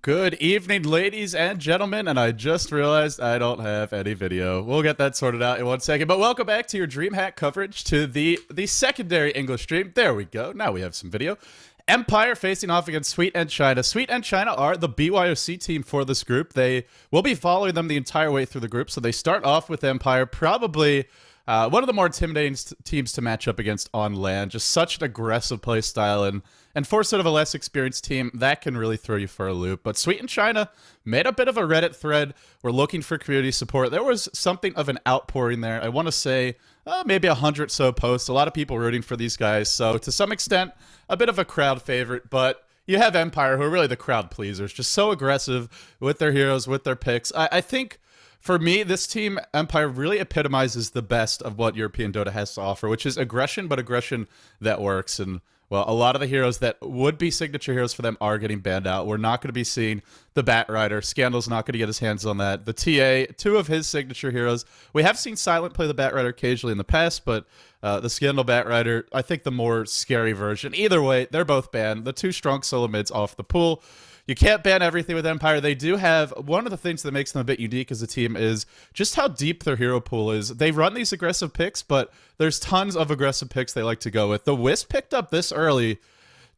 Good evening, ladies and gentlemen, and I just realized I don't have any video. We'll get that sorted out in 1 second, but welcome back to your Dreamhack coverage to the secondary English stream. There we go. Now we have some video. Empire facing off against Sweet and China. Sweet and China are the BYOC team for this group. They will be following them the entire way through the group, so they start off with Empire, probably one of the more intimidating teams to match up against on land. Just such an aggressive play style, and for sort of a less experienced team, that can really throw you for a loop. But Sweet and China made a bit of a Reddit thread. We're looking for community support. There was something of an outpouring there. I want to say maybe 100 so posts. A lot of people rooting for these guys. So to some extent, a bit of a crowd favorite. But you have Empire, who are really the crowd pleasers. Just so aggressive with their heroes, with their picks. I think for me, this team, Empire, really epitomizes the best of what European Dota has to offer, which is aggression, but aggression that works. And well, a lot of the heroes that would be signature heroes for them are getting banned out. We're not going to be seeing the Bat Rider. Scandal's not going to get his hands on that. The TA, two of his signature heroes. We have seen Silent play the Bat Rider occasionally in the past, but the Scandal Bat Rider, I think the more scary version. Either way, they're both banned. The two strong solo mids off the pool. You can't ban everything with Empire. They do have, one of the things that makes them a bit unique as a team is just how deep their hero pool is. They run these aggressive picks, but there's tons of aggressive picks they like to go with. The Wisp picked up this early.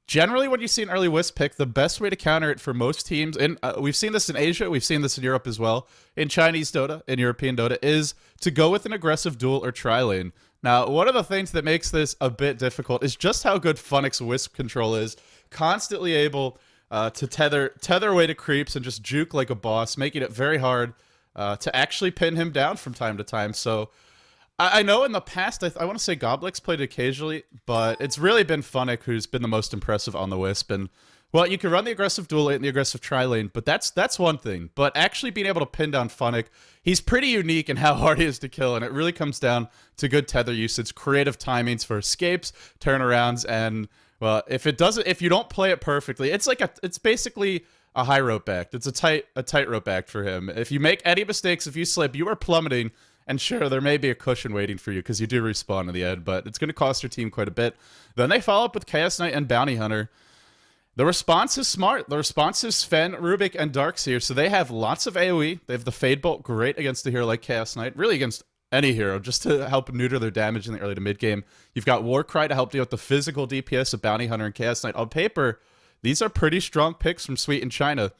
Generally, when you see an early Wisp pick, the best way to counter it for most teams, and we've seen this in Asia, we've seen this in Europe as well, in Chinese Dota, in European Dota, is to go with an aggressive duel or tri-lane. Now, one of the things that makes this a bit difficult is just how good Funnick's Wisp control is. Constantly able to tether away to creeps and just juke like a boss, making it very hard to actually pin him down from time to time. So I know in the past, I want to say Goblix played occasionally, but it's really been Funnick who's been the most impressive on the Wisp. And, well, you can run the aggressive duel lane and the aggressive tri-lane, but that's one thing. But actually being able to pin down Funnick, he's pretty unique in how hard he is to kill, and it really comes down to good tether usage, creative timings for escapes, turnarounds, and well, if you don't play it perfectly, it's basically a high rope act. It's a tight rope act for him. If you make any mistakes, if you slip, you are plummeting. And sure, there may be a cushion waiting for you because you do respawn in the end, but it's going to cost your team quite a bit. Then they follow up with Chaos Knight and Bounty Hunter. The response is smart. The response is Sven, Rubik, and Darkseer. So they have lots of AoE. They have the Fade Bolt, great against a hero like Chaos Knight. Really against any hero, just to help neuter their damage in the early to mid game. You've got Warcry to help deal with the physical DPS of Bounty Hunter and Chaos Knight. On paper, these are pretty strong picks from Sweet and China.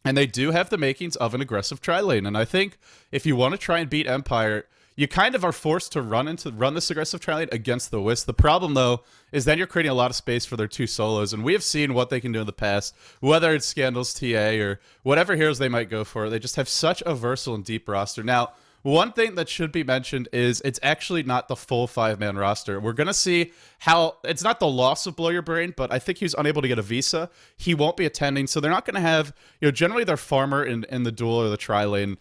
And they do have the makings of an aggressive tri-lane. And I think if you want to try and beat Empire, you kind of are forced to run this aggressive tri-lane against the Wisp. The problem, though, is then you're creating a lot of space for their two solos. And we have seen what they can do in the past, whether it's Scandal's TA or whatever heroes they might go for. They just have such a versatile and deep roster. Now, one thing that should be mentioned is it's actually not the full 5-man roster. We're going to see how, it's not the loss of Blow Your Brain, but I think he was unable to get a visa. He won't be attending, so they're not going to have, generally their farmer in the duel or the tri-lane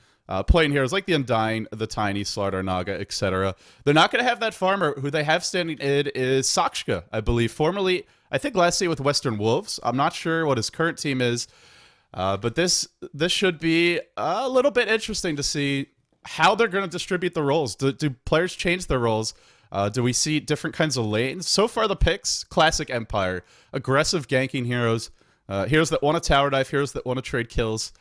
playing heroes like the Undying, the Tiny, Slardar Naga, etc. They're not going to have that farmer. Who they have standing in is Sakshka, I believe, formerly, I think last year with Western Wolves. I'm not sure what his current team is, but this should be a little bit interesting to see how they're going to distribute the roles. Do players change their roles? Do we see different kinds of lanes? So far, the picks, classic Empire. Aggressive ganking heroes. Heroes that want to tower dive. Heroes that want to trade kills.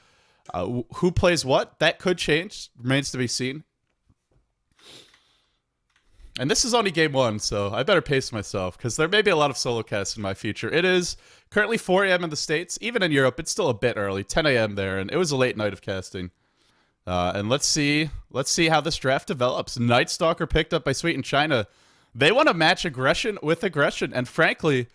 Who plays what? That could change. Remains to be seen. And this is only game one, so I better pace myself, because there may be a lot of solo casts in my future. It is currently 4 a.m. in the States. Even in Europe, it's still a bit early. 10 a.m. there, and it was a late night of casting. And let's see how this draft develops. Night Stalker picked up by Sweet and China. They want to match aggression with aggression, and frankly,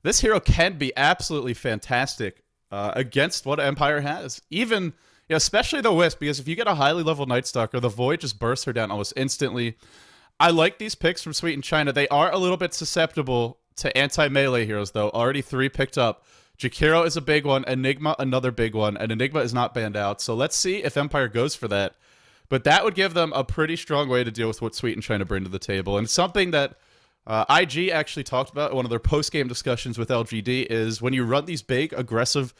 this hero can be absolutely fantastic against what Empire has. Even, especially the Wisp, because if you get a highly leveled Night Stalker, the Void just bursts her down almost instantly. I like these picks from Sweet and China. They are a little bit susceptible to anti-melee heroes, though. Already 3 picked up. Jakiro is a big one, Enigma another big one, and Enigma is not banned out. So let's see if Empire goes for that. But that would give them a pretty strong way to deal with what Sweet and China bring to the table. And something that IG actually talked about in one of their post-game discussions with LGD is when you run these big, aggressive,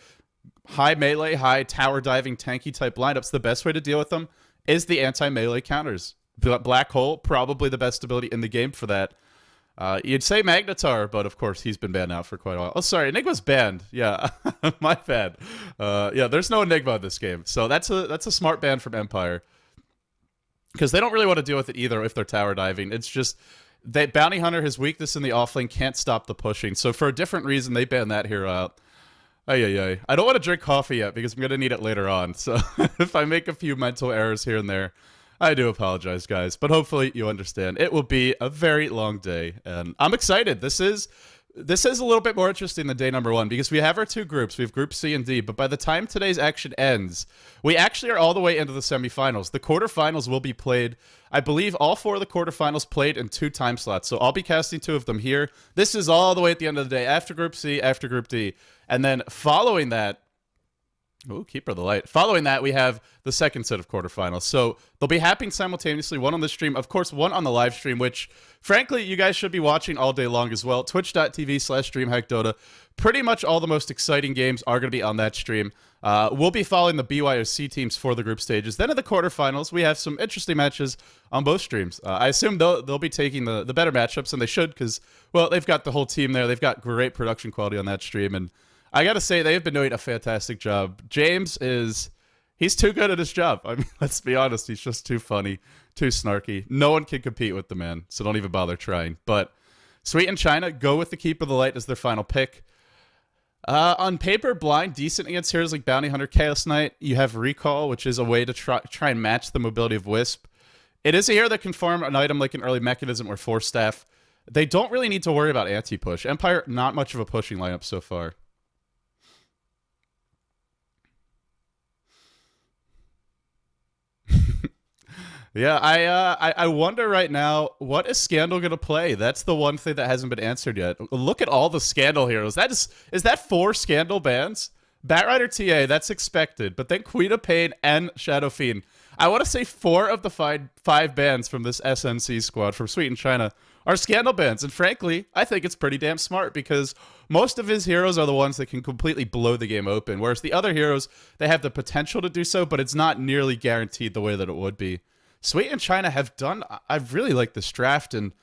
high melee, high tower diving, tanky type lineups, the best way to deal with them is the anti-melee counters. The Black Hole, probably the best ability in the game for that. You'd say Magnetar, but of course he's been banned out for quite a while. Oh, sorry, Enigma's banned. Yeah, my bad. Yeah, there's no Enigma in this game, so that's a smart ban from Empire, because they don't really want to deal with it either if they're tower diving. It's just that Bounty Hunter, his weakness in the offlane, can't stop the pushing. So for a different reason, they banned that hero out. Ay. I don't want to drink coffee yet because I'm going to need it later on. So if I make a few mental errors here and there, I do apologize, guys. But hopefully you understand. It will be a very long day, and I'm excited. This is a little bit more interesting than day number 1 because we have our 2 groups. We have Group C and D, but by the time today's action ends, we actually are all the way into the semifinals. The quarterfinals will be played. I believe all 4 of the quarterfinals played in 2 time slots, so I'll be casting 2 of them here. This is all the way at the end of the day, after Group C, after Group D. And then following that, ooh, Keeper of the Light. Following that, we have the second set of quarterfinals. So they'll be happening simultaneously, one on the stream, of course, one on the live stream, which, frankly, you guys should be watching all day long as well. Twitch.tv/DreamhackDota. Pretty much all the most exciting games are going to be on that stream. We'll be following the BYOC teams for the group stages. Then in the quarterfinals, we have some interesting matches on both streams. I assume they'll be taking the better matchups, and they should because, well, they've got the whole team there. They've got great production quality on that stream, and I gotta say, they've been doing a fantastic job. James he's too good at his job. I mean, let's be honest, he's just too funny, too snarky. No one can compete with the man, so don't even bother trying. But Sweet and China go with the Keeper of the Light as their final pick. On paper, Blind, decent against heroes like Bounty Hunter, Chaos Knight. You have Recall, which is a way to try and match the mobility of Wisp. It is a hero that can farm an item like an early Mechanism or Force Staff. They don't really need to worry about anti-push. Empire, not much of a pushing lineup so far. Yeah, I wonder right now, what is Scandal going to play? That's the one thing that hasn't been answered yet. Look at all the Scandal heroes. Is that 4 Scandal bans? Batrider TA, that's expected. But then Queen of Pain and Shadow Fiend. I want to say 4 of the 5 bans from this SnC squad from Sweet and China are Scandal bans. And frankly, I think it's pretty damn smart because most of his heroes are the ones that can completely blow the game open. Whereas the other heroes, they have the potential to do so, but it's not nearly guaranteed the way that it would be. Sweet and China have done. I really like this draft, and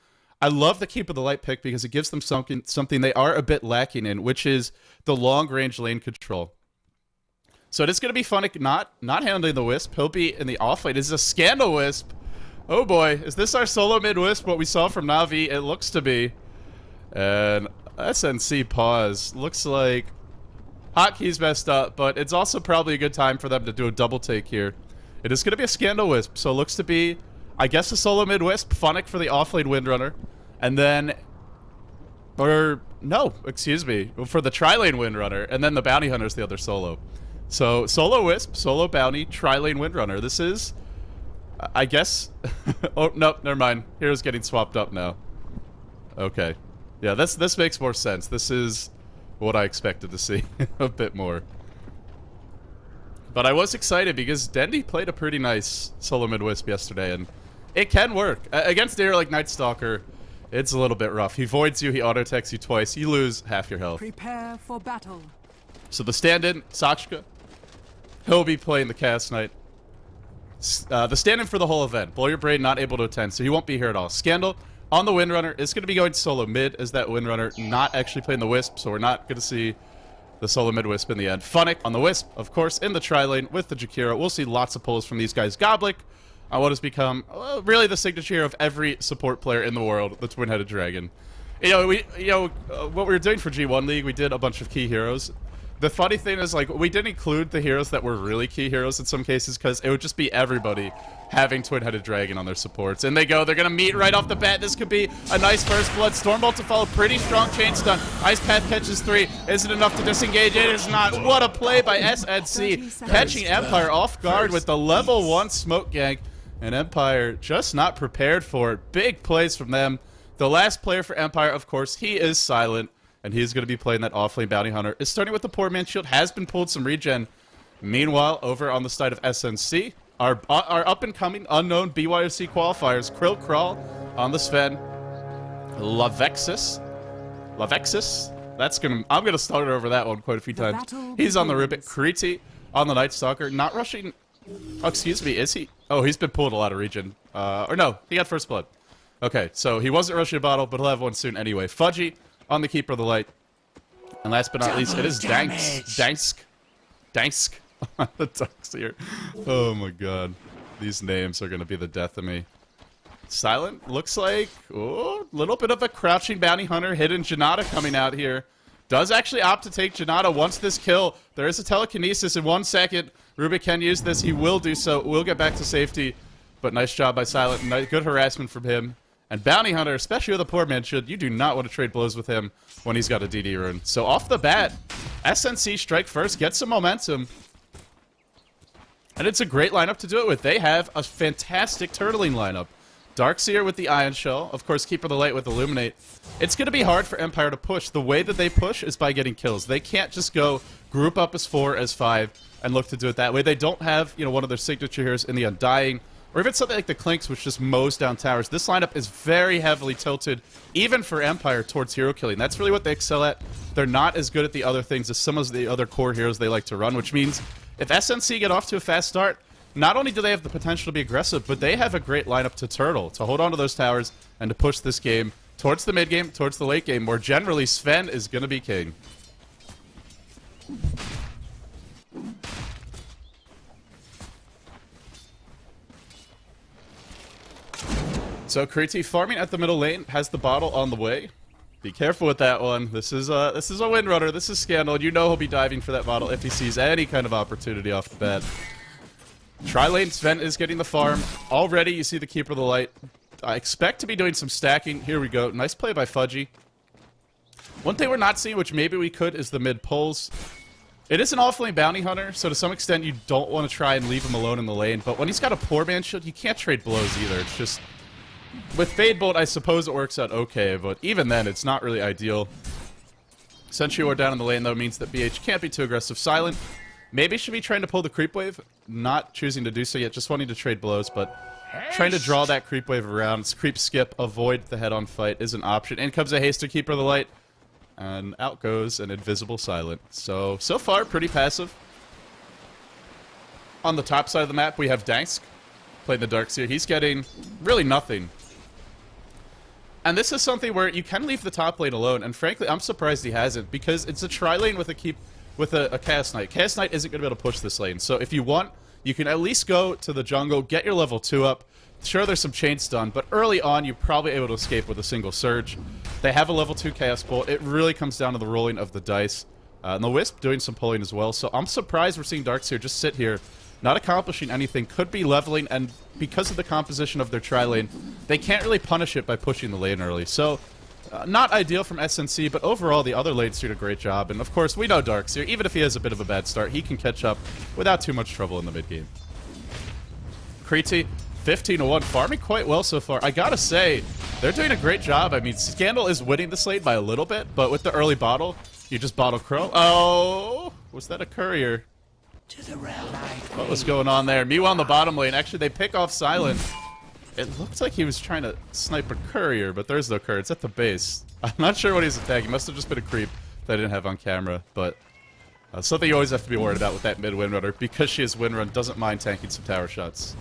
I love the Keep of the Light pick because it gives them something they are a bit lacking in, which is the long-range lane control. So it is going to be fun not handling the Wisp. He'll be in the off lane. This is a Scandal Wisp. Oh boy, is this our solo mid Wisp? What we saw from Na'Vi, it looks to be. And SnC pause. Looks like Hotkey's messed up, but it's also probably a good time for them to do a double take here. It is going to be a Scandal Wisp, so it looks to be, I guess, a solo mid Wisp, Phonic for the offlane Windrunner, and then, or, no, excuse me, for the tri-lane Windrunner, and then the Bounty Hunter's the other solo. So, solo Wisp, solo Bounty, tri-lane Windrunner. This is, I guess, oh, no, never mind. Hero's getting swapped up now. Okay. Yeah, this makes more sense. This is what I expected to see a bit more. But I was excited because Dendy played a pretty nice solo mid-wisp yesterday, and it can work. Against a hero like Night Stalker, it's a little bit rough. He voids you, he auto-attacks you twice, you lose half your health. Prepare for battle. So the stand-in, Sachka, he'll be playing the Chaos Knight. The stand-in for the whole event. Blow Your Brain not able to attend, so he won't be here at all. Scandal on the Windrunner is going to be going solo mid as that Windrunner, not actually playing the Wisp, so we're not going to see the solo mid Wisp in the end. Phonic on the Wisp, of course, in the tri-lane with the Jakiro. We'll see lots of pulls from these guys. Goblik on what has become really the signature of every support player in the world, the Twin-Headed Dragon. What we were doing for G1 League, we did a bunch of key heroes. The funny thing is, like, we didn't include the heroes that were really key heroes in some cases because it would just be everybody having Twin-Headed Dragon on their supports. And they're going to meet right off the bat. This could be a nice first blood. Stormbolt to follow. Pretty strong chain stun. Ice Path catches 3. Is it enough to disengage? It is not. What a play by SnC. Catching Empire off guard with the level 1 smoke gank. And Empire just not prepared for it. Big plays from them. The last player for Empire, of course, he is Silent. And he's going to be playing that offlane Bounty Hunter. Is starting with the Poor Man's Shield. Has been pulled some regen. Meanwhile, over on the side of SnC, our up-and-coming unknown BYOC qualifiers, Krill Crawl on the Sven. Lavexis. I'm gonna start over that one quite a few times. He's on the Ribbit. Kriti on the Night Stalker. Not rushing. Oh, excuse me, is he? Oh, he's been pulled a lot of regen. Or no, he got first blood. Okay, so he wasn't rushing a bottle, but he'll have one soon anyway. Fudgy on the Keeper of the Light. And last but not least, it is Dansk. The Darkseer. Oh my god. These names are going to be the death of me. Silent looks like, oh, a little bit of a crouching bounty hunter. Hidden Janata coming out here. Does actually opt to take Janata once this kill. There is a telekinesis in 1 second. Rubik can use this. He will do so. We'll get back to safety. But nice job by Silent. Good harassment from him. And Bounty Hunter, especially with a poor man shield, you do not want to trade blows with him when he's got a DD rune. So off the bat, SnC strike first, get some momentum. And it's a great lineup to do it with. They have a fantastic turtling lineup. Darkseer with the Ion Shell. Of course, Keeper of the Light with Illuminate. It's going to be hard for Empire to push. The way that they push is by getting kills. They can't just go group up as 4, as 5, and look to do it that way. They don't have, you know, one of their signature heroes in the Undying, or even something like the Clinks, which just mows down towers. This lineup is very heavily tilted, even for Empire, towards hero killing. That's really what they excel at. They're not as good at the other things as some of the other core heroes they like to run, which means if SnC get off to a fast start, not only do they have the potential to be aggressive, but they have a great lineup to turtle, to hold on to those towers, and to push this game towards the mid game, towards the late game, where generally Sven is going to be king. So Kriti farming at the middle lane, has the bottle on the way. Be careful with that one. This is a Windrunner. This is Scandal. You know he'll be diving for that bottle if he sees any kind of opportunity off the bat. Tri-lane, Sven is getting the farm. Already, you see the Keeper of the Light. I expect to be doing some stacking. Here we go. Nice play by Fudgy. One thing we're not seeing, which maybe we could, is the mid pulls. It is an off-lane bounty hunter, so to some extent you don't want to try and leave him alone in the lane. But when he's got a poor man shield, you can't trade blows either. It's just... With Fade Bolt, I suppose it works out okay, but even then, it's not really ideal. Sentry Ward down in the lane, though, means that BH can't be too aggressive. Silent maybe should be trying to pull the creep wave. Not choosing to do so yet, just wanting to trade blows, but trying to draw that creep wave around. It's creep skip, avoid the head-on fight is an option. In comes a hasted Keeper of the Light, and out goes an invisible Silent. So far, pretty passive. On the top side of the map, we have Dansk playing the Darkseer. He's getting really nothing. And this is something where you can leave the top lane alone, and frankly, I'm surprised he hasn't, because it's a tri-lane with a Chaos Knight. Chaos Knight isn't going to be able to push this lane, so if you want, you can at least go to the jungle, get your level 2 up. Sure, there's some chain stun, but early on, you're probably able to escape with a single surge. They have a level 2 Chaos Bolt. It really comes down to the rolling of the dice. And the Wisp doing some pulling as well, so I'm surprised we're seeing Darkseer just sit here, not accomplishing anything, could be leveling, and because of the composition of their tri-lane, they can't really punish it by pushing the lane early. So, not ideal from SnC, but overall the other lanes do a great job. And of course, we know Darkseer, even if he has a bit of a bad start, he can catch up without too much trouble in the mid-game. Kriti, 15-1, farming quite well so far. I gotta say, they're doing a great job. I mean, Scandal is winning this lane by a little bit, but with the early bottle, you just bottle Crow. Oh, was that a courier? To the realm. What was going on there? Mew on the bottom lane. Actually, they pick off Silent. It looked like he was trying to snipe a courier, but there's no courier. It's at the base. I'm not sure what he's attacking. Must have just been a creep that I didn't have on camera, but something you always have to be worried about with that mid Windrunner, because she is Windrun, doesn't mind tanking some tower shots.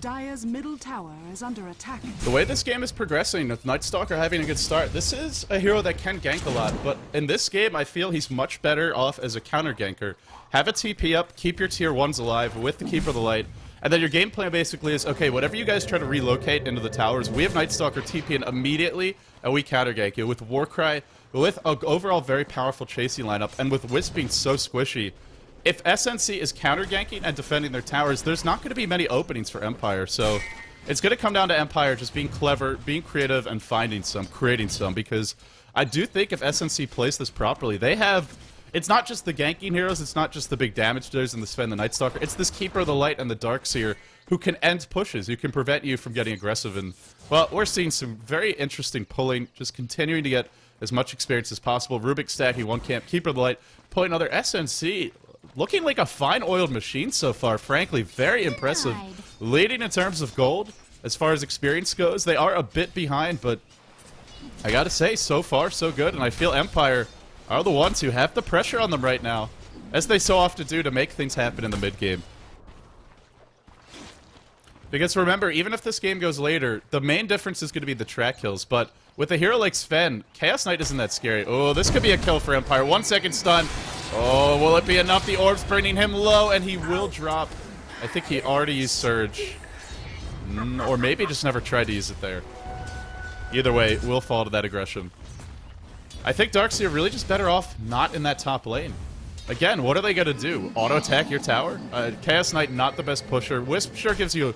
Dire's middle tower is under attack. The way this game is progressing, with Nightstalker having a good start, this is a hero that can gank a lot, but in this game, I feel he's much better off as a counter ganker. Have a TP up, keep your tier 1s alive with the Keeper of the Light, and then your game plan basically is, okay, whatever you guys try to relocate into the towers, we have Nightstalker TP in immediately, and we counter gank you with Warcry, with an overall very powerful chasing lineup, and with Wisp being so squishy. If SnC is counter-ganking and defending their towers, there's not going to be many openings for Empire, so it's going to come down to Empire just being clever, being creative, and finding some, creating some, because I do think if SnC plays this properly, they have... It's not just the ganking heroes, it's not just the big damage dealers and the Sven, the Nightstalker, it's this Keeper of the Light and the Darkseer who can end pushes, who can prevent you from getting aggressive, and, well, we're seeing some very interesting pulling, just continuing to get as much experience as possible. Rubik stacking one camp, Keeper of the Light, pulling another. SnC... looking like a fine oiled machine so far, frankly. Very impressive. Leading in terms of gold, as far as experience goes. They are a bit behind, but I gotta say, so far, so good, and I feel Empire are the ones who have the pressure on them right now, as they so often do to make things happen in the mid-game. Because remember, even if this game goes later, the main difference is going to be the track kills, but with a hero like Sven, Chaos Knight isn't that scary. Oh, this could be a kill for Empire. 1 second stun. Oh, will it be enough? The orb's bringing him low, and he will drop. I think he already used Surge. Or maybe just never tried to use it there. Either way, we'll fall to that aggression. I think Darkseer really just better off not in that top lane. Again, what are they going to do? Auto-attack your tower? Chaos Knight, not the best pusher. Wisp sure gives you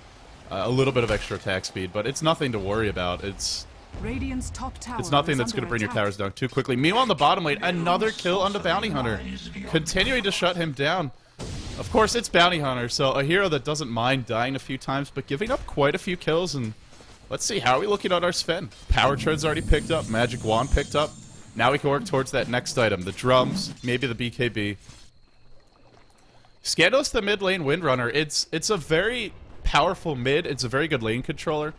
a little bit of extra attack speed, but it's nothing to worry about. It's nothing that's going to bring your towers down too quickly. Meanwhile, on the bottom lane, another kill on the Bounty Hunter. Continuing to shut him down. Of course, it's Bounty Hunter, so a hero that doesn't mind dying a few times, but giving up quite a few kills. And let's see, how are we looking at our Sven? Power Tread's already picked up. Magic Wand picked up. Now we can work towards that next item. The drums, maybe the BKB. Scandalous, the mid lane Windrunner. It's a very powerful mid. It's a very good lane controller.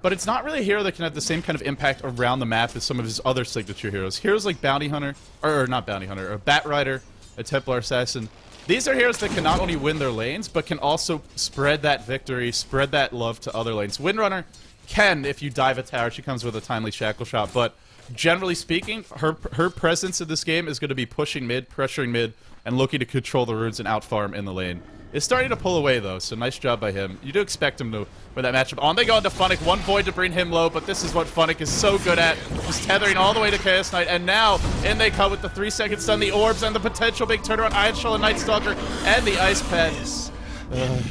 But it's not really a hero that can have the same kind of impact around the map as some of his other signature heroes. Heroes like Bounty Hunter, or not Bounty Hunter, or Bat Rider, a Templar Assassin. These are heroes that can not only win their lanes, but can also spread that victory, spread that love to other lanes. Windrunner can, if you dive a tower, she comes with a timely shackle shot, but generally speaking, her presence in this game is going to be pushing mid, pressuring mid, and looking to control the runes and outfarm in the lane. It's starting to pull away, though, so nice job by him. You do expect him to win that matchup. On they go into Funnick. One Void to bring him low, but this is what Funnick is so good at. Just tethering all the way to Chaos Knight, and now in they come with the 3 second stun, the orbs, and the potential big turnaround. Iron Shell and Night Stalker, and the Ice Pad.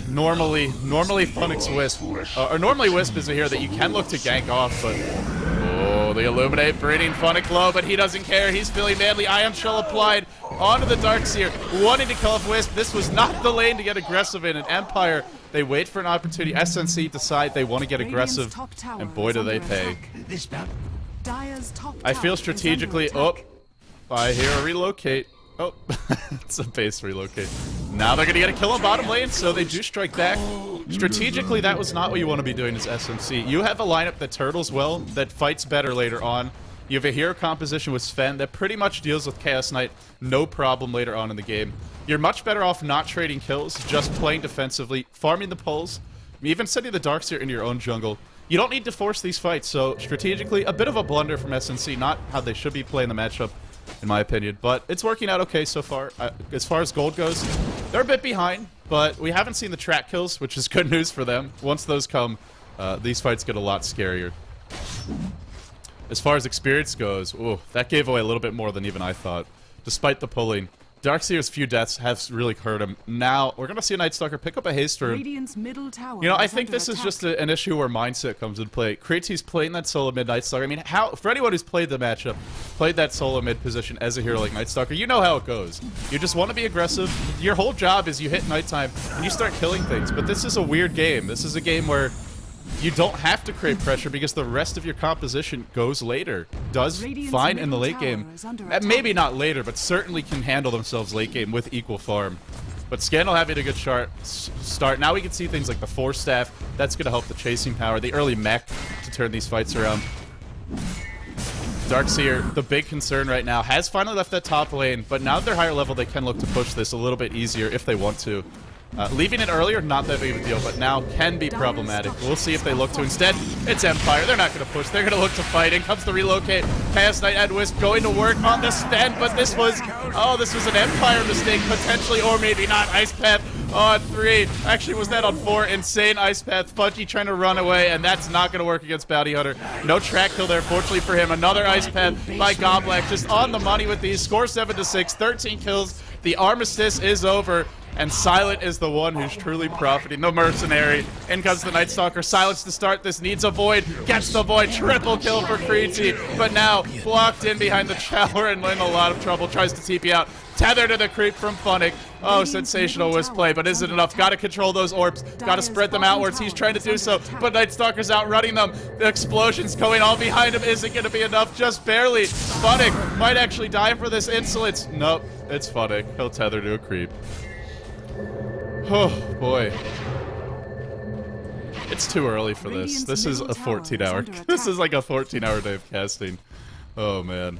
Normally Funnick's Wisp. Or normally Wisp is a hero that you can look to gank off, but... Oh, the Illuminate bringing Funnick low, but he doesn't care. He's feeling madly. Ion Shell applied onto the Darkseer, wanting to kill off Wisp. This was not the lane to get aggressive in. An Empire, they wait for an opportunity. SnC decide they want to get aggressive, and boy do they pay. I feel strategically... Oh, I hear a relocate. Oh, it's a base relocate. Now they're going to get a kill on bottom lane, so they do strike back. Strategically, that was not what you want to be doing as SnC. You have a lineup that turtles well, that fights better later on. You have a hero composition with Sven that pretty much deals with Chaos Knight, no problem later on in the game. You're much better off not trading kills, just playing defensively, farming the pulls, even sending the Darkseer into your own jungle. You don't need to force these fights, so strategically, a bit of a blunder from SnC, not how they should be playing the matchup, in my opinion, but it's working out okay so far. As far as gold goes, they're a bit behind, but we haven't seen the track kills, which is good news for them. Once those come, these fights get a lot scarier. As far as experience goes, ooh, that gave away a little bit more than even I thought. Despite the pulling, Darkseer's few deaths have really hurt him. Now, we're going to see a Night Stalker pick up a haste for him. Middle tower You know, I think this is just an issue where mindset comes into play. Kratos playing that solo mid Night Stalker. I mean, for anyone who's played the matchup, played that solo mid position as a hero like Night Stalker, you know how it goes. You just want to be aggressive. Your whole job is you hit nighttime and you start killing things. But this is a weird game. This is a game where you don't have to create pressure because the rest of your composition goes later. Does fine in the late game. Maybe not later, but certainly can handle themselves late game with equal farm. But Scandal having a good start. Now we can see things like the Force Staff. That's going to help the chasing power. The early mech to turn these fights around. Darkseer, the big concern right now, has finally left that top lane, but now that they're higher level, they can look to push this a little bit easier if they want to. Leaving it earlier, not that big of a deal, but now can be problematic. We'll see if they look to. Instead, it's Empire. They're not going to push. They're going to look to fight. In comes the relocate. Chaos Knight and Wisp going to work on the stand, but this was an Empire mistake, potentially, or maybe not. Ice Path on 3. Actually, was that on 4? Insane Ice Path. Funky trying to run away, and that's not going to work against Bounty Hunter. No track kill there, fortunately for him. Another Ice Path by Goblak, just on the money with these. Score 7-6, 13 kills. The armistice is over. And Silent is the one who's truly profiting. The mercenary. In comes the Night Stalker. Silence to start. This needs a Void. Gets the Void. Triple kill for Creetsy. But now blocked in behind the tower and in a lot of trouble. Tries to TP out. Tether to the creep from Funnick. Oh, sensational Wisp play, but is it enough? Gotta control those orbs. Gotta spread them outwards. He's trying to do so, but Night Stalker's outrunning them. The explosions going all behind him. Isn't gonna be enough. Just barely. Funnick might actually die for this insolence. Nope. It's Funnick. He'll tether to a creep. Oh, boy. It's too early for this. Radiant's This is a middle tower 14-hour. is under This is attack. like a 14-hour day of casting. Oh man.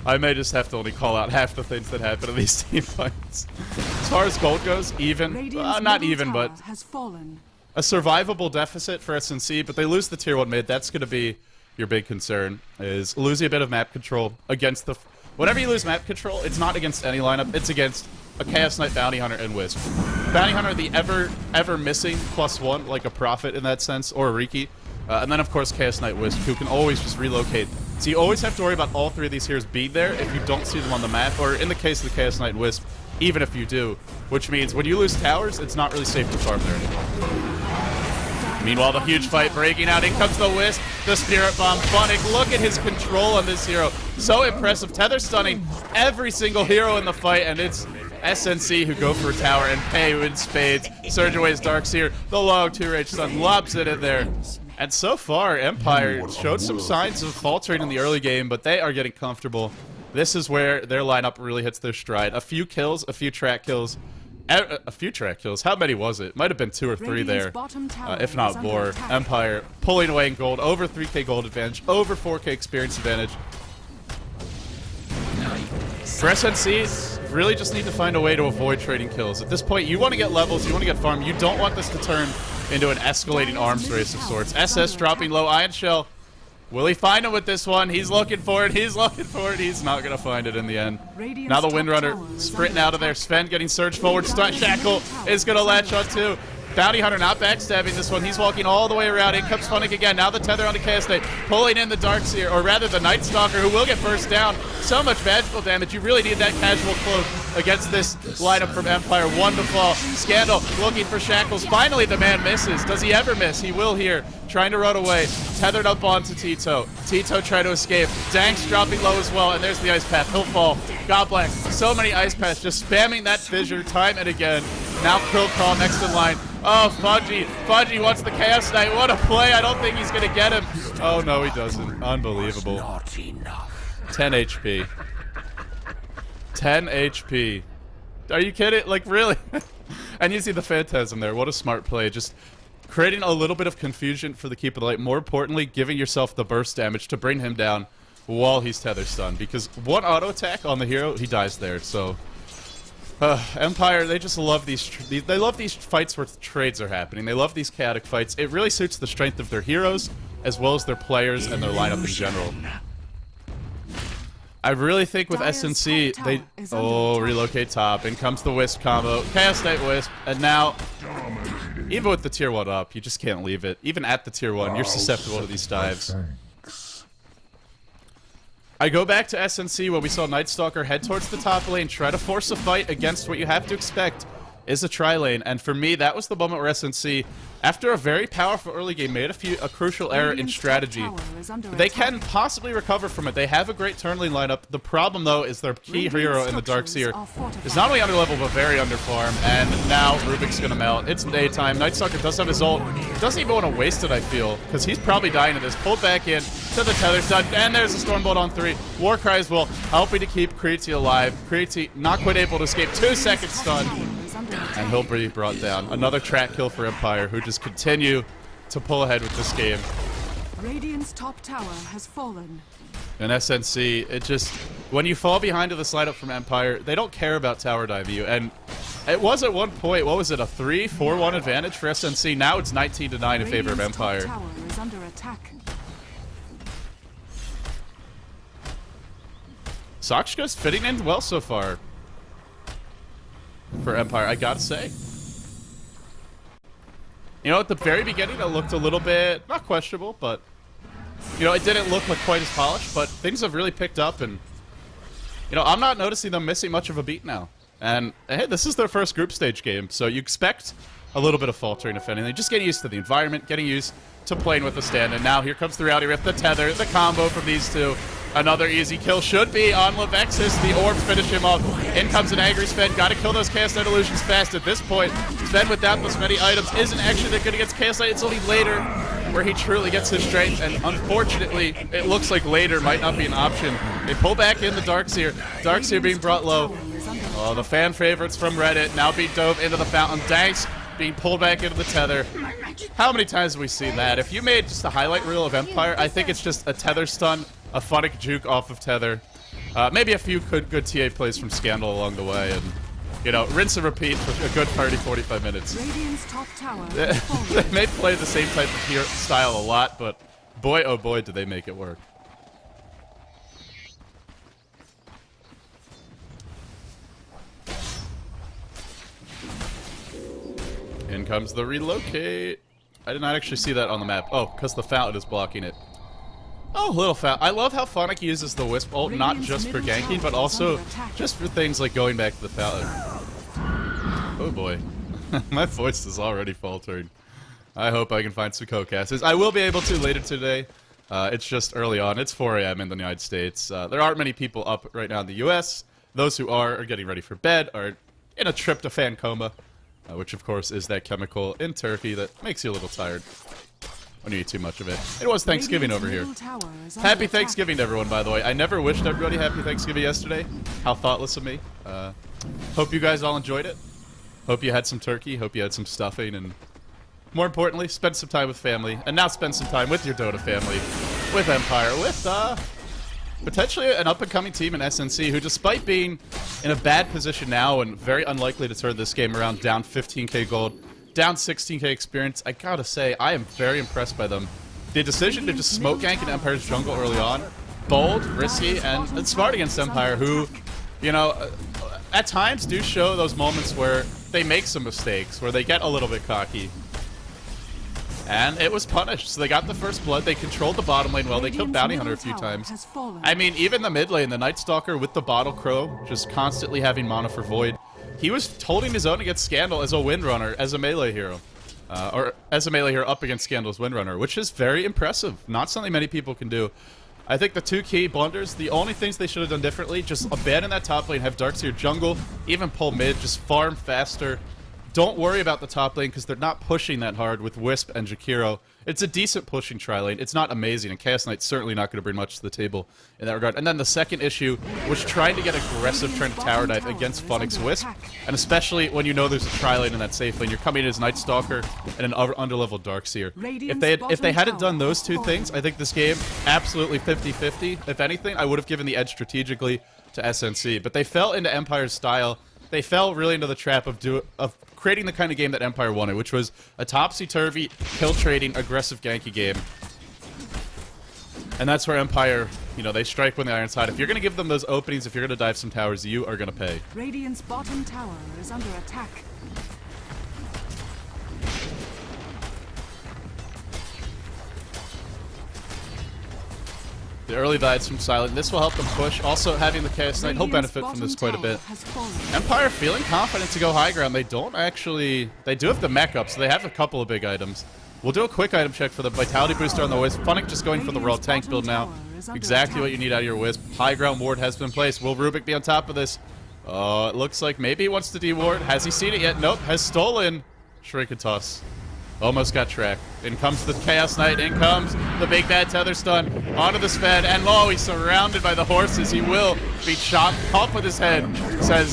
I may just have to only call out half the things that happen in these team fights. As far as gold goes, even. Radiant's Not middle even, tower but has fallen. a survivable deficit for SnC, but they lose the tier 1 mid. That's going to be your big concern, is losing a bit of map control against the... Whenever you lose map control, it's not against any lineup. It's against a Chaos Knight, Bounty Hunter, and Wisp. Bounty Hunter, the ever missing +1, like a Prophet in that sense, or a Riki. And then, of course, Chaos Knight Wisp, who can always just relocate. So you always have to worry about all three of these heroes being there if you don't see them on the map, or in the case of the Chaos Knight and Wisp, even if you do. Which means when you lose towers, it's not really safe to farm there anymore. Meanwhile, the huge fight breaking out. In comes the Wisp, the Spirit Bomb. Funnick, look at his control on this hero. So impressive. Tether stunning every single hero in the fight, and it's SnC who go for a tower and pay in spades. Surge away his Darkseer. The long 2-range stun lobs it in there. And so far, Empire showed some signs of faltering in the early game, but they are getting comfortable. This is where their lineup really hits their stride. A few kills, a few track kills. A few track kills. How many was it? Might have been 2 or 3 there, if not more. Empire pulling away in gold, over 3k gold advantage, over 4k experience advantage. For SnC, really just need to find a way to avoid trading kills. At this point, you want to get levels, you want to get farm. You don't want this to turn into an escalating arms race of sorts. SS dropping low, Ion Shell. Will he find him with this one? He's looking for it. He's looking for it. He's not going to find it in the end. Now the Windrunner sprinting out of there. Sven getting surged forward. Shackle is going to latch on too. Bounty Hunter not backstabbing this one. He's walking all the way around. In comes Funnick again. Now the Tether on the Chaos Knight. Pulling in the Darkseer, or rather the Night Stalker, who will get first down. So much magical damage. You really need that casual cloak against this lineup from Empire. One to fall. Scandal looking for Shackles. Finally the man misses. Does he ever miss? He will here. Trying to run away. Tethered up onto Tito. Tito trying to escape. Danks dropping low as well. And there's the Ice Path. He'll fall. God bless. So many Ice Paths. Just spamming that fissure time and again. Now Krill Crawl next in line. Oh, Fudgy. Fudgy wants the Chaos Knight. What a play. I don't think he's going to get him. Oh, no, he doesn't. Unbelievable. 10 HP. 10 HP. Are you kidding? Like, really? And you see the Phantasm there. What a smart play. Just creating a little bit of confusion for the Keep of the Light. More importantly, giving yourself the burst damage to bring him down while he's tether stunned. Because one auto attack on the hero, he dies there. So Empire, they just love these fights where trades are happening. They love these chaotic fights. It really suits the strength of their heroes as well as their players and their lineup in general. I really think with SnC, they... Oh, relocate top. In comes the Wisp combo. Chaos Knight Wisp. And now, even with the tier 1 up, you just can't leave it. Even at the tier 1, you're susceptible to these dives. I go back to SnC when we saw Night Stalker head towards the top lane, try to force a fight against what you have to expect is a tri-lane. And for me, that was the moment where SnC, after a very powerful early game, made a crucial error in strategy. They can possibly recover from it. They have a great turn lane lineup. The problem, though, is their key hero in the Darkseer is not only under level, but very under farm. And now Rubik's gonna melt. It's daytime. Night Stalker does have his ult. Doesn't even want to waste it, I feel, because he's probably dying to this. Pulled back in to the tether stun, and there's a Stormbolt on 3. Warcries will helping to keep Creaty alive. Creaty not quite able to escape. 2-second stun. And he'll be brought down. Another track kill for Empire, who just continue to pull ahead with this game. Radiant's top tower has fallen. And SnC, it just... When you fall behind to this lineup from Empire, they don't care about tower dive you. And it was at one point, what was it, a 3-4-1 advantage for SnC? Now it's 19-9 in favor of Empire. Top tower is under attack. Sakshka's fitting in well so far for Empire, I gotta say. You know, at the very beginning, it looked a little bit, not questionable, but, you know, it didn't look like quite as polished, but things have really picked up, and, you know, I'm not noticing them missing much of a beat now. And, hey, this is their first group stage game, so you expect a little bit of faltering, if anything. Just getting used to the environment, getting used to playing with the stand, and now here comes the Rowdy Rift, the tether, the combo from these two. Another easy kill should be on Levexis. The orbs finish him off. In comes an angry Sven. Got to kill those Chaos Knight illusions fast at this point. Sven without those many items isn't actually that good against Chaos Knight. It's only later where he truly gets his strength. And unfortunately, it looks like later might not be an option. They pull back in the Darkseer. Darkseer being brought low. Oh, the fan favorites from Reddit now being dove into the fountain. Danks being pulled back into the tether. How many times have we seen that? If you made just a highlight reel of Empire, I think it's just a tether stun, a Funnick juke off of tether, maybe a few good TA plays from Scandal along the way, and, you know, rinse and repeat for a good 30-45 minutes. Radiant's top tower They may play the same type of hero style a lot, but boy, oh boy, do they make it work. In comes the relocate. I did not actually see that on the map. Oh, because the fountain is blocking it. Oh, little fountain. I love how Funnick uses the Wisp ult, not just for ganking, but also just for things like going back to the fountain. Oh boy. My voice is already faltering. I hope I can find some co-casters. I will be able to later today. It's just early on. It's 4 a.m. in the United States. There aren't many people up right now in the U.S. Those who are getting ready for bed, are in a tryptophan coma. Which, of course, is that chemical in turkey that makes you a little tired when you eat too much of it. It was Thanksgiving over here. Happy Thanksgiving to everyone, by the way. I never wished everybody happy Thanksgiving yesterday. How thoughtless of me. Hope you guys all enjoyed it. Hope you had some turkey. Hope you had some stuffing. And more importantly, spend some time with family. And now spend some time with your Dota family. With Empire. With, potentially an up-and-coming team in SnC who, despite being in a bad position now and very unlikely to turn this game around, down 15k gold, down 16k experience, I gotta say, I am very impressed by them. The decision to just smoke gank in Empire's jungle early on, bold, risky, and smart against Empire, who, you know, at times do show those moments where they make some mistakes, where they get a little bit cocky. And it was punished. So they got the first blood. They controlled the bottom lane well. They killed Bounty Hunter a few times. I mean, even the mid lane, the Night Stalker with the Bottle Crow, just constantly having mana for Void. He was holding his own against Scandal as a Windrunner, as a melee hero. Or as a melee hero up against Scandal's Windrunner, which is very impressive. Not something many people can do. I think the two key blunders, the only things they should have done differently, just abandon that top lane, have Darkseer jungle, even pull mid, just farm faster. Don't worry about the top lane because they're not pushing that hard with Wisp and Jakiro. It's a decent pushing tri-lane. It's not amazing, and Chaos Knight's certainly not going to bring much to the table in that regard. And then the second issue was trying to get aggressive, trying to tower dive against Funnick's Wisp, and especially when you know there's a tri-lane in that safe lane. You're coming in as Night Stalker and an underleveled Darkseer. If they hadn't done those two things, I think this game absolutely 50-50. If anything, I would have given the edge strategically to SnC, but they fell into Empire's style. They fell really into the trap of creating the kind of game that Empire wanted, which was a topsy-turvy, kill-trading, aggressive ganky game. And that's where Empire, you know, they strike when the iron's hot. If you're going to give them those openings, if you're going to dive some towers, you are going to pay. Radiant's bottom tower is under attack. The early dives from Silent. This will help them push. Also, having the Chaos Knight, he'll benefit from this quite a bit. Empire feeling confident to go high ground. They don't actually... They do have the mech up, so they have a couple of big items. We'll do a quick item check for the Vitality Booster on the Wisp. Funnick just going for the Raw Tank build now. Exactly what you need out of your Wisp. High ground ward has been placed. Will Rubik be on top of this? It looks like maybe he wants to de-ward. Has he seen it yet? Nope. Has stolen. Shrink and toss. Almost got tracked. In comes the Chaos Knight. In comes the big bad tether stun onto the Sven. And lo, he's surrounded by the horses. He will be chopped off with his head, says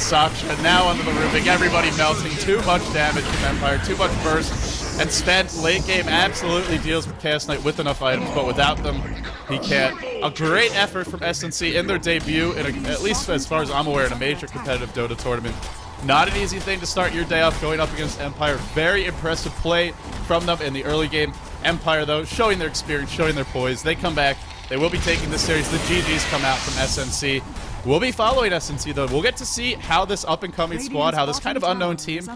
Sasha. And now onto the Rubik. Everybody melting. Too much damage from Empire. Too much burst. And Sven, late game, absolutely deals with Chaos Knight with enough items, but without them, he can't. A great effort from SnC in their debut, at least as far as I'm aware, in a major competitive Dota tournament. Not an easy thing to start your day off going up against Empire. Very impressive play from them in the early game. Empire, though, showing their experience, showing their poise. They come back. They will be taking this series. The GGs come out from SnC. We'll be following SnC, though. We'll get to see how this up-and-coming squad, how this kind of unknown team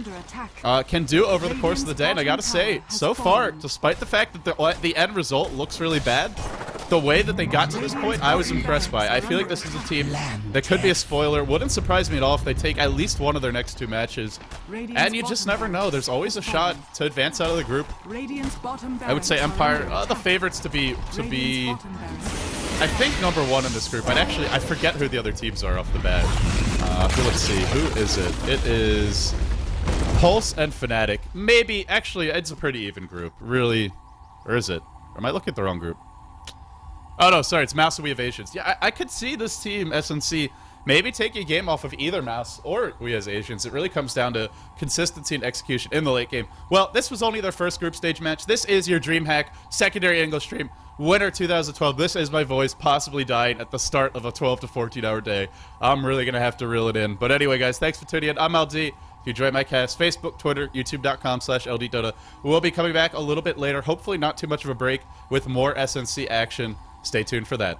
can do over the course of the day. And I gotta say, so far, despite the fact that the end result looks really bad, the way that they got to this point, I was impressed by. I feel like this is a team that could be a spoiler. Wouldn't surprise me at all if they take at least one of their next two matches. And you just never know. There's always a shot to advance out of the group. I would say Empire, the favorites to be, I think, #1 in this group. I forget who the other teams are off the bat. Let's see, who is it? It is Pulse and Fnatic. Maybe, actually, it's a pretty even group. Really, or is it? Or am I looking at the wrong group? Oh no, sorry, it's Mouse and Evasions. Yeah, I could see this team, SnC, maybe take a game off of either mouse or we as Asians. It really comes down to consistency and execution in the late game. Well, this was only their first group stage match. This is your DreamHack secondary English stream. Winter 2012. This is my voice possibly dying at the start of a 12 to 14 hour day. I'm really going to have to reel it in. But anyway, guys, thanks for tuning in. I'm LD. If you enjoy my cast, Facebook, Twitter, youtube.com/LDDota. We'll be coming back a little bit later. Hopefully not too much of a break with more SnC action. Stay tuned for that.